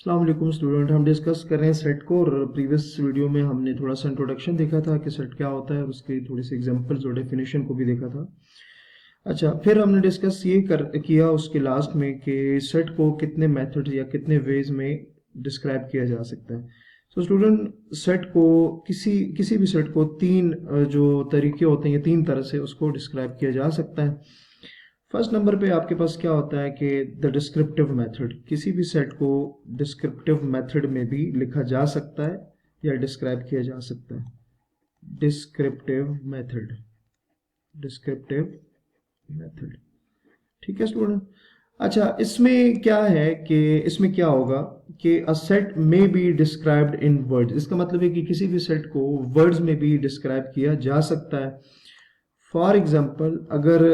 अस्सलाम वालेकुम स्टूडेंट, हम डिस्कस कर रहे हैं सेट को। और प्रीवियस वीडियो में हमने थोड़ा सा इंट्रोडक्शन देखा था कि सेट क्या होता है और उसकी थोड़ी सी एग्जांपल्स और डेफिनेशन को भी देखा था। अच्छा, फिर हमने डिस्कस ये किया उसके लास्ट में कि सेट को कितने मेथड्स या कितने वेज में डिस्क्राइब किया जा सकता है। तो स्टूडेंट, सेट को किसी किसी भी सेट को तीन जो तरीके होते हैं, ये तीन तरह से उसको डिस्क्राइब किया जा सकता है। फर्स्ट नंबर पे आपके पास क्या होता है कि द डिस्क्रिप्टिव मेथड। किसी भी सेट को डिस्क्रिप्टिव मेथड में भी लिखा जा सकता है या डिस्क्राइब किया जा सकता है। डिस्क्रिप्टिव मेथड, डिस्क्रिप्टिव मेथड, ठीक है स्टूडेंट। अच्छा, इसमें क्या है कि इसमें क्या होगा कि अ सेट में बी डिस्क्राइब्ड इन वर्ड्स। इसका मतलब है कि किसी भी सेट को वर्ड्स में भी डिस्क्राइब किया जा सकता है। फॉर एग्जाम्पल, अगर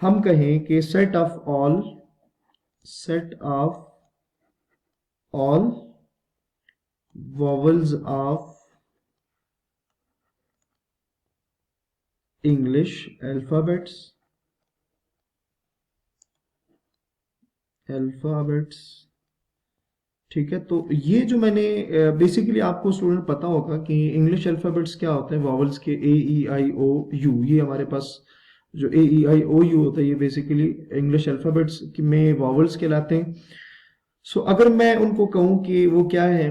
हम कहें कि set of all vowels of English alphabets, ठीक है। तो ये जो मैंने बेसिकली आपको स्टूडेंट पता होगा कि इंग्लिश अल्फाबेट्स क्या होते हैं, वॉवल्स के ए ई आई ओ यू। ये हमारे पास जो ए ई आई ओ यू होता है ये बेसिकली इंग्लिश अल्फाबेट्स में वॉवल्स कहलाते हैं। सो अगर मैं उनको कहूं कि वो क्या है,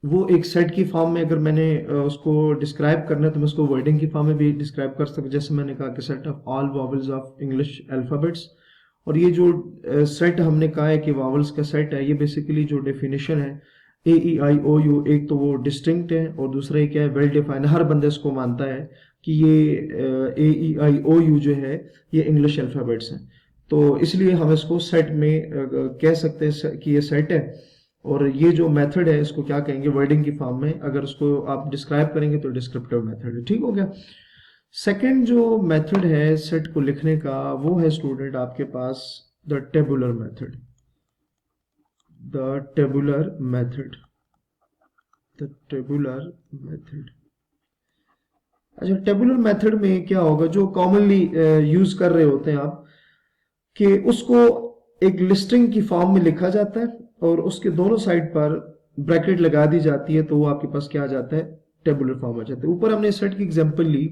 वो एक सेट की फॉर्म में अगर मैंने उसको डिस्क्राइब करना है तो मैं उसको वर्डिंग की फॉर्म में भी डिस्क्राइब कर सकता। जैसे मैंने कहा कि set of all vowels of English alphabets. और ये जो सेट हमने कहा है कि वॉवल्स का सेट है, ये बेसिकली जो डेफिनेशन है ए ई आई ओ यू, एक तो वो डिस्टिंक्ट है और दूसरा ये क्या है, वेल डिफाइंड। हर बंदा इसको मानता है कि ये ए ई आई ओ यू जो है ये इंग्लिश अल्फाबेट्स हैं। तो इसलिए हम इसको सेट में कह सकते हैं कि ये सेट है। और ये जो मेथड है इसको क्या कहेंगे, वर्डिंग की फॉर्म में अगर उसको आप डिस्क्राइब करेंगे तो डिस्क्रिप्टिव मेथड है। ठीक हो गया। सेकंड जो मेथड है सेट को लिखने का वो है स्टूडेंट आपके पास the tabular method. The tabular method, the tabular method. अच्छा, टेबुलर मेथड में क्या होगा, जो कॉमनली यूज कर रहे होते हैं आप, कि उसको एक लिस्टिंग की फॉर्म में लिखा जाता है और उसके दोनों साइड पर ब्रैकेट लगा दी जाती है, तो वो आपके पास क्या आ जाता है, टेबुलर फॉर्म आ जाता है। ऊपर हमने सेट की एग्जांपल ली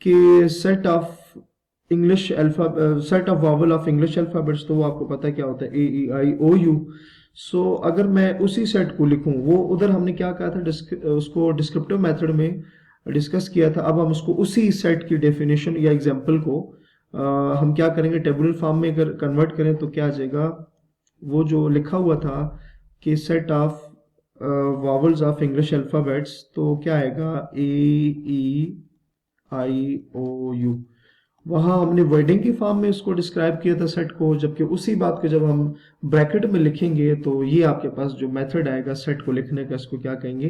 कि set of English set of vowel of English alphabets, तो वो आपको पता है क्या होता है, ए ई आई ओ यू। सो अगर मैं उसी सेट को लिखूं, वो उधर हमने क्या कहा था, उसको डिस्क्रिप्टिव मेथड में डिस्कस किया था। अब हम उसको उसी सेट की डेफिनेशन या एग्जांपल को हम क्या करेंगे, टेबुलर फॉर्म में अगर कन्वर्ट करें तो क्या आ जाएगा, वो जो लिखा हुआ था कि set of vowels of English alphabets, तो क्या आएगा, ए ई आई ओ यू। वहां हमने वर्डिंग की फॉर्म में उसको डिस्क्राइब किया था सेट को, जबकि उसी बात को जब हम ब्रैकेट में लिखेंगे तो ये आपके पास जो मेथड आएगा सेट को लिखने का, इसको क्या कहेंगे,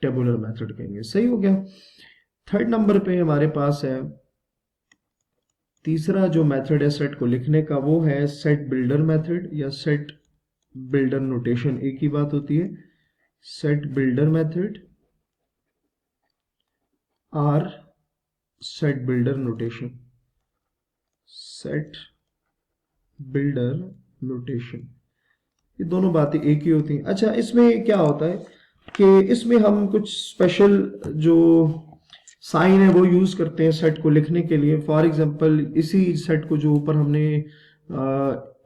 टेबुलर मेथड कहेंगे। सही हो गया। थर्ड नंबर पे हमारे पास है तीसरा जो मेथड है सेट को लिखने का, वो है सेट बिल्डर मेथड या सेट बिल्डर नोटेशन। एक ही बात होती है, सेट बिल्डर मेथड और set builder notation, set builder notation, ये दोनों बातें एक ही होती हैं। अच्छा, इसमें क्या होता है कि इसमें हम कुछ स्पेशल जो साइन है वो यूज करते हैं सेट को लिखने के लिए। फॉर एग्जांपल, इसी सेट को जो ऊपर हमने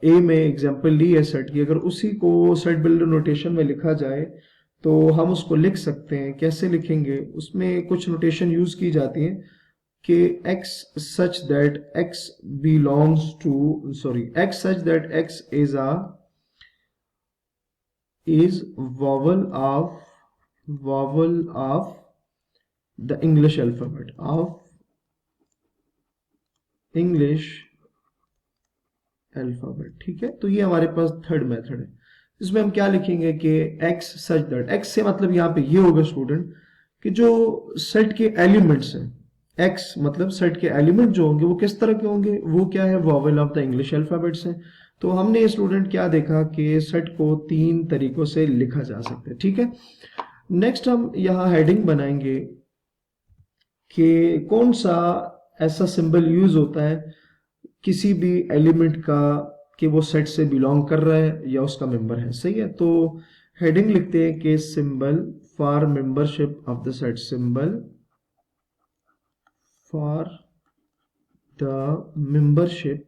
ए में एग्जांपल ली है सेट की, अगर उसी को सेट बिल्डर नोटेशन में लिखा जाए तो हम उसको लिख सकते हैं। कैसे लिखेंगे, उसमें कुछ नोटेशन यूज की जाती है कि x such that x belongs to, sorry, x such that x is vowel of the English alphabet, of English alphabet। ठीक है, तो ये हमारे पास थर्ड मेथड है। इसमें हम क्या लिखेंगे कि x such that, x से मतलब यहाँ पे ये होगा स्टूडेंट कि जो सेट के एलिमेंट्स हैं, एक्स मतलब सेट के एलिमेंट जो होंगे वो किस तरह के होंगे, वो क्या है, vowel of the English alphabets हैं। तो हमने स्टूडेंट क्या देखा कि सेट को तीन तरीकों से लिखा जा सकता है। ठीक है, नेक्स्ट हम यहाँ हेडिंग बनाएंगे कि कौन सा ऐसा सिंबल यूज होता है किसी भी एलिमेंट का कि वो सेट से बिलोंग कर रहा है या उसका मेंबर है। सही है, तो हेडिंग लिखते हैं कि symbol for membership of the set, symbol for the membership,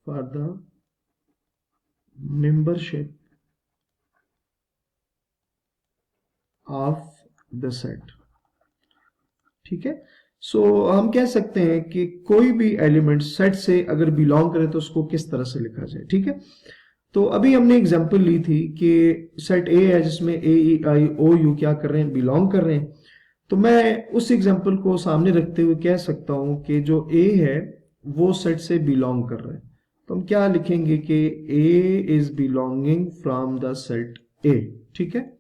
for the membership of the set. ठीक है, सो हम कह सकते हैं कि कोई भी एलिमेंट सेट से अगर बिलोंग करे तो उसको किस तरह से लिखा जाए। ठीक है, तो अभी हमने एग्जांपल ली थी कि सेट ए है जिसमें ए ई आई ओ यू क्या कर रहे हैं, बिलोंग कर रहे हैं। तो मैं उस एग्जांपल को सामने रखते हुए कह सकता हूं कि जो ए है वो सेट से बिलोंग कर रहा है। तो हम क्या लिखेंगे कि A is belonging from the set A. ठीक है,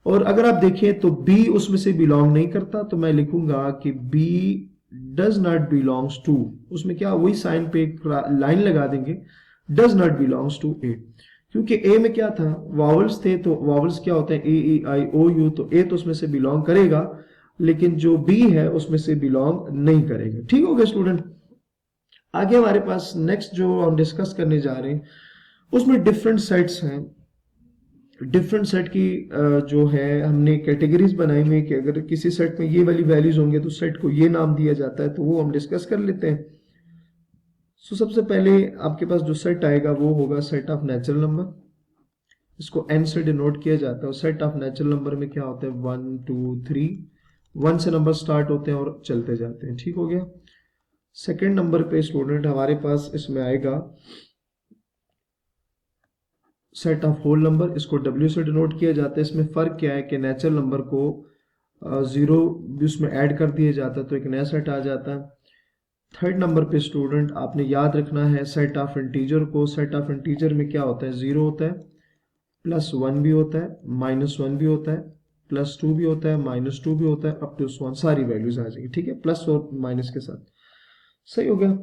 और अगर आप देखें तो बी उसमें से बिलोंग नहीं करता, तो मैं लिखूंगा कि B does not belongs to, उसमें क्या वही साइन पे एक लाइन लगा देंगे, does not belongs to A, क्योंकि ए में क्या था, वॉवल्स थे, तो वॉवल्स क्या होते हैं ए ई आई ओ यू, तो ए तो उसमें से बिलोंग करेगा, लेकिन जो बी है उसमें से बिलोंग नहीं करेगा। ठीक हो गया स्टूडेंट। आगे हमारे पास नेक्स्ट जो हम डिस्कस करने जा रहे हैं उसमें डिफरेंट सेट्स हैं। डिफरेंट सेट की जो है हमने कैटेगरीज बनाई हुई कि अगर किसी सेट में ये वाली वैल्यूज होंगे तो सेट को ये नाम दिया जाता है, तो वो हम डिस्कस कर लेते हैं। सो सबसे पहले आपके पास जो सेट आएगा वो होगा सेट ऑफ नेचुरल नंबर, इसको n से डिनोट किया जाता है। और सेट ऑफ नेचुरल नंबर में क्या होता है 1 2 3, 1 से नंबर स्टार्ट होते हैं और चलते जाते हैं। ठीक हो गया। सेकेंड नंबर पे स्टूडेंट हमारे पास इसमें आएगा सेट ऑफ होल नंबर, इसको W से डिनोट किया जाता है। इसमें फर्क क्या है कि नेचुरल नंबर को जीरो भी उसमें ऐड कर दिया जाता है तो एक नया सेट आ जाता है। थर्ड नंबर पे स्टूडेंट आपने याद रखना है सेट ऑफ इंटीजर को। सेट ऑफ इंटीजर में क्या होता है, जीरो होता है, प्लस वन भी होता है, माइनस वन भी होता है, प्लस टू भी होता है, माइनस टू भी होता है, अप टू वन सारी वैल्यूज आ जाएगी। ठीक है, प्लस और माइनस के साथ। सही हो गया।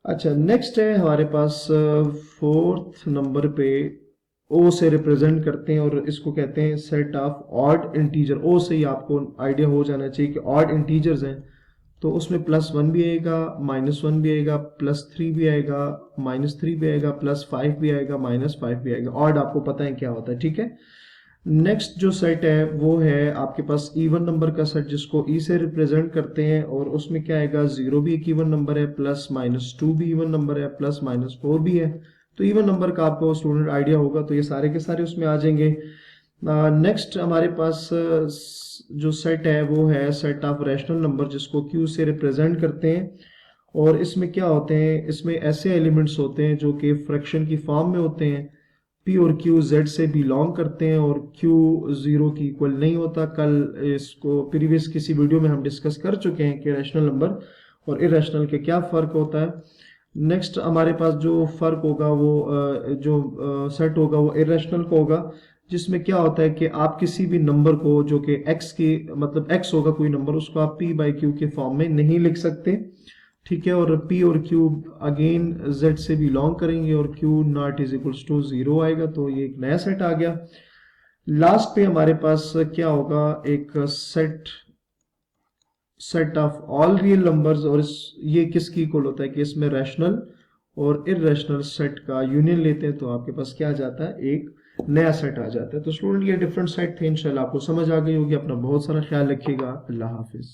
अच्छा, नेक्स्ट है हमारे पास फोर्थ नंबर पे ओ से रिप्रेजेंट करते हैं और इसको कहते हैं सेट ऑफ ऑड इंटीजर। ओ से ही आपको आइडिया हो जाना चाहिए कि ऑड इंटीजर्स हैं, तो उसमें प्लस वन भी आएगा, माइनस वन भी आएगा, प्लस थ्री भी आएगा, माइनस थ्री भी आएगा, प्लस फाइव भी आएगा, माइनस फाइव भी आएगा। ऑड आपको पता है क्या होता है। ठीक है, नेक्स्ट जो सेट है वो है आपके पास इवन नंबर का सेट जिसको ई से रिप्रेजेंट करते हैं और उसमें क्या आएगा, जीरो भी एक इवन नंबर है, प्लस माइनस टू भी इवन नंबर है, प्लस माइनस फोर भी है। तो इवन नंबर का आपको स्टूडेंट आइडिया होगा, तो ये सारे के सारे उसमें आ जाएंगे। नेक्स्ट हमारे पास जो सेट है वो है सेट ऑफ रैशनल नंबर जिसको क्यू से रिप्रेजेंट करते हैं। और इसमें क्या होते हैं, इसमें ऐसे एलिमेंट्स होते हैं जो कि फ्रैक्शन की फॉर्म में होते हैं। पी और क्यू जेड से बिलोंग करते हैं और क्यू जीरो की इक्वल नहीं होता। कल इसको प्रीवियस किसी वीडियो में हम डिस्कस कर चुके हैं कि रैशनल नंबर और इरेशनल के क्या फर्क होता है। नेक्स्ट हमारे पास जो फर्क होगा वो जो सेट होगा वो इरेशनल का होगा, जिसमें क्या होता है कि आप किसी भी नंबर को जो कि x की मतलब x होगा कोई नंबर, उसको आप p बाई क्यू के फॉर्म में नहीं लिख सकते। ठीक है, और p और q अगेन z से बिलोंग करेंगे और q not is equals to zero आएगा, तो ये एक नया सेट आ गया। लास्ट पे हमारे पास क्या होगा, एक set of all real numbers, और ये किसकी इक्वल होता है कि इसमें रैशनल और इरेशनल सेट का यूनियन लेते हैं, तो आपके पास क्या आ जाता है, एक नया सेट आ जाता है। तो स्टूडेंट ये डिफरेंट सेट थे, इंशाल्लाह आपको समझ आ गई होगी। अपना बहुत सारा ख्याल रखिएगा। अल्लाह हाफिज।